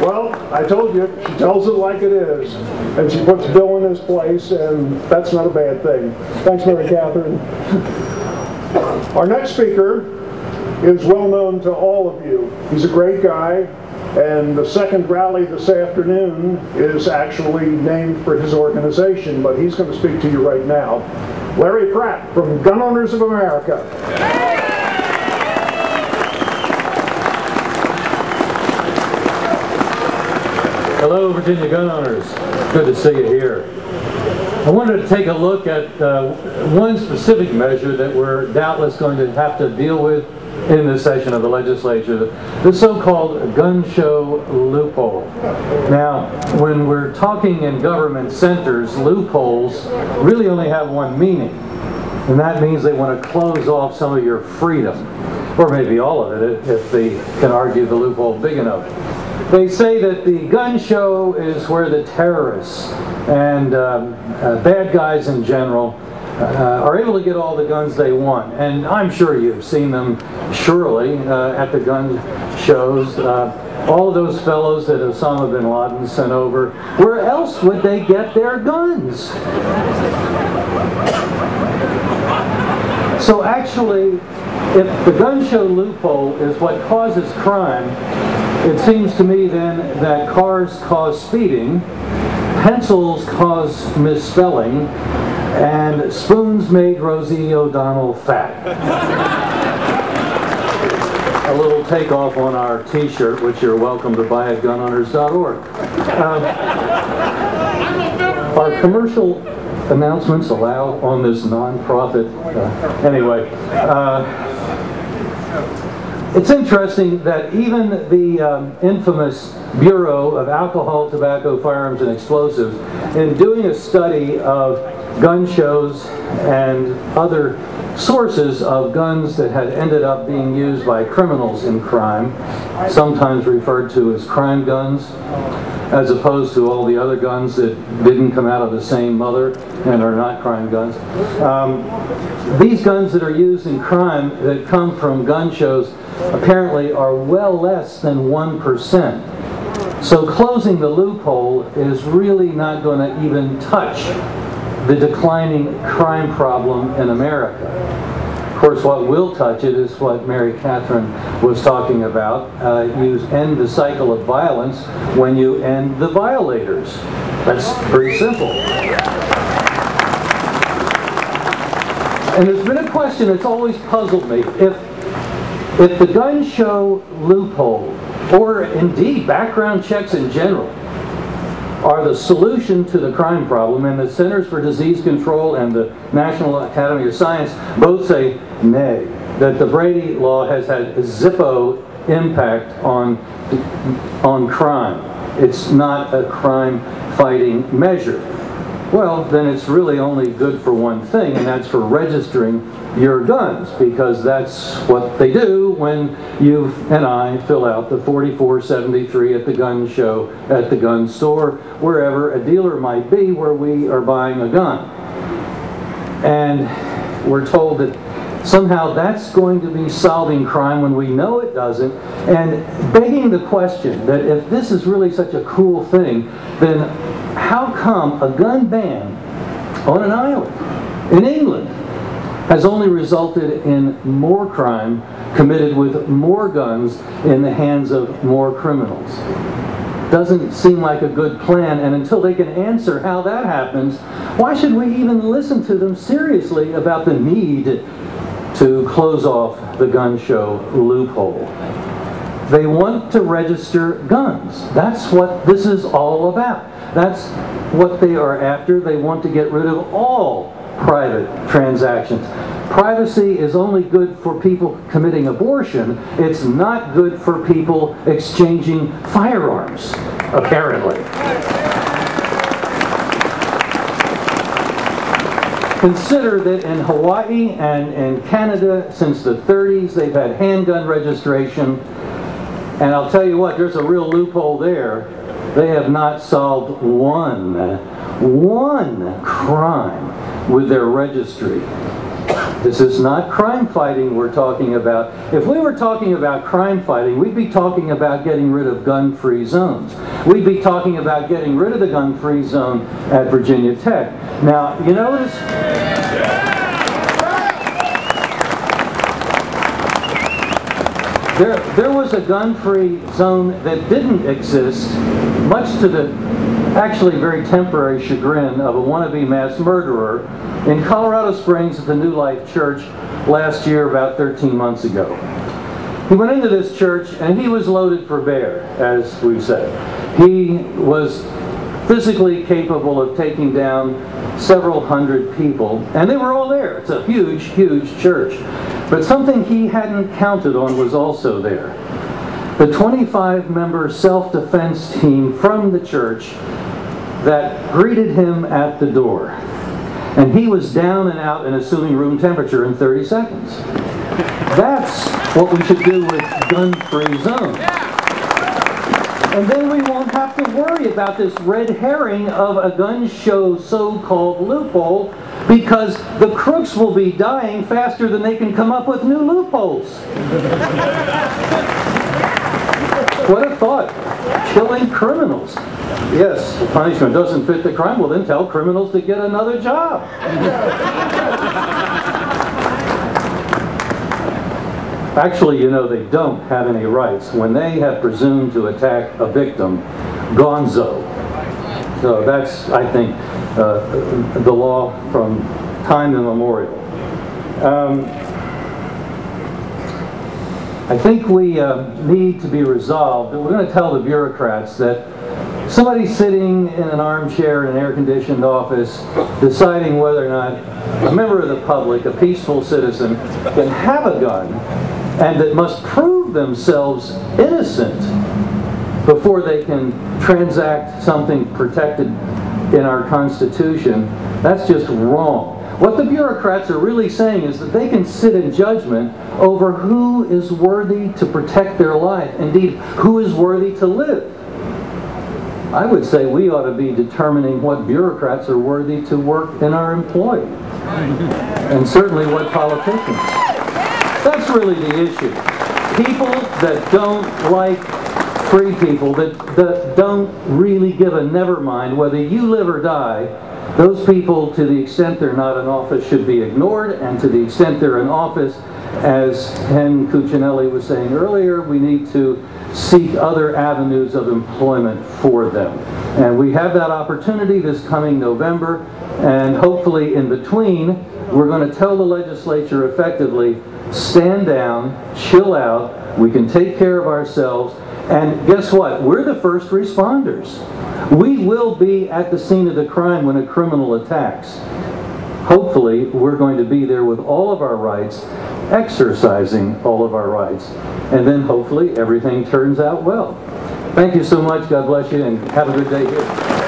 Well, I told you, she tells it like it is. And she puts Bill in his place, and that's not a bad thing. Thanks, Mary Catherine. Our next speaker is well known to all of you. He's a great guy, and the second rally this afternoon is actually named for his organization, but he's going to speak to you right now. Larry Pratt from Gun Owners of America. Hello, Virginia gun owners. Good to see you here. I wanted to take a look at one specific measure that we're doubtless going to have to deal with in this session of the legislature, the so-called gun show loophole. Now, when we're talking in government centers, loopholes really only have one meaning, and that means they want to close off some of your freedom, or maybe all of it if they can argue the loophole big enough. They say that the gun show is where the terrorists and bad guys in general are able to get all the guns they want. And I'm sure you've seen them, surely, at the gun shows. All of those fellows that Osama bin Laden sent over, where else would they get their guns? So actually, if the gun show loophole is what causes crime, it seems to me then that cars cause speeding, pencils cause misspelling, and spoons made Rosie O'Donnell fat. A little takeoff on our t-shirt, which you're welcome to buy at gunowners.org. Are commercial announcements allowed on this non-profit? Anyway. It's interesting that even the infamous Bureau of Alcohol, Tobacco, Firearms, and Explosives, in doing a study of gun shows and other sources of guns that had ended up being used by criminals in crime, sometimes referred to as crime guns, as opposed to all the other guns that didn't come out of the same mother and are not crime guns. These guns that are used in crime that come from gun shows apparently are well less than 1%. So closing the loophole is really not going to even touch the declining crime problem in America. Of course, what will touch it is what Mary Catherine was talking about. You end the cycle of violence when you end the violators. That's pretty simple. And there's been a question that's always puzzled me. If the gun show loophole, or indeed background checks in general, are the solution to the crime problem, and the Centers for Disease Control and the National Academy of Science both say nay, that the Brady Law has had zippo impact on crime. It's not a crime-fighting measure. Well, then it's really only good for one thing, and that's for registering your guns, because that's what they do when you and I fill out the 4473 at the gun show, at the gun store, wherever a dealer might be where we are buying a gun. And we're told that somehow that's going to be solving crime when we know it doesn't, and begging the question that if this is really such a cool thing, then how come a gun ban on an island in England has only resulted in more crime committed with more guns in the hands of more criminals? Doesn't seem like a good plan, and until they can answer how that happens, why should we even listen to them seriously about the need to close off the gun show loophole? They want to register guns. That's what this is all about. That's what they are after. They want to get rid of all private transactions. Privacy is only good for people committing abortion. It's not good for people exchanging firearms, apparently. Consider that in Hawaii and in Canada since the 30s they've had handgun registration, and I'll tell you what, there's a real loophole there. They have not solved one crime with their registry. This is not crime fighting we're talking about. If we were talking about crime fighting, we'd be talking about getting rid of gun-free zones. We'd be talking about getting rid of the gun-free zone at Virginia Tech. Now, you notice... There was a gun-free zone that didn't exist, much to the actually very temporary chagrin of a wannabe mass murderer in Colorado Springs at the New Life Church last year, about 13 months ago. He went into this church and he was loaded for bear, as we've said. He was physically capable of taking down several hundred people, and they were all there. It's a huge, huge church. But something he hadn't counted on was also there. The 25-member self-defense team from the church that greeted him at the door. And he was down and out and assuming room temperature in 30 seconds. That's what we should do with gun-free zones. And then we won't have to worry about this red herring of a gun show so-called loophole, because the crooks will be dying faster than they can come up with new loopholes. What a thought. Killing criminals. Yes, the punishment doesn't fit the crime. Well, then tell criminals to get another job. Actually, you know, they don't have any rights. When they have presumed to attack a victim, gonzo. So that's, I think, the law from time immemorial. I think we need to be resolved that we're going to tell the bureaucrats that somebody sitting in an armchair in an air-conditioned office deciding whether or not a member of the public, a peaceful citizen, can have a gun, and that must prove themselves innocent before they can transact something protected in our Constitution, that's just wrong. What the bureaucrats are really saying is that they can sit in judgment over who is worthy to protect their life, indeed, who is worthy to live. I would say we ought to be determining what bureaucrats are worthy to work in our employ, and certainly what politicians. That's really the issue. People that don't like free people, that don't really give a never mind whether you live or die, those people, to the extent they're not in office, should be ignored, and to the extent they're in office, as Ken Cuccinelli was saying earlier, we need to seek other avenues of employment for them. And we have that opportunity this coming November, and hopefully in between, we're going to tell the legislature effectively, stand down, chill out, we can take care of ourselves, and guess what? We're the first responders. We will be at the scene of the crime when a criminal attacks. Hopefully, we're going to be there with all of our rights, exercising all of our rights, and then hopefully everything turns out well. Thank you so much, God bless you, and have a good day here.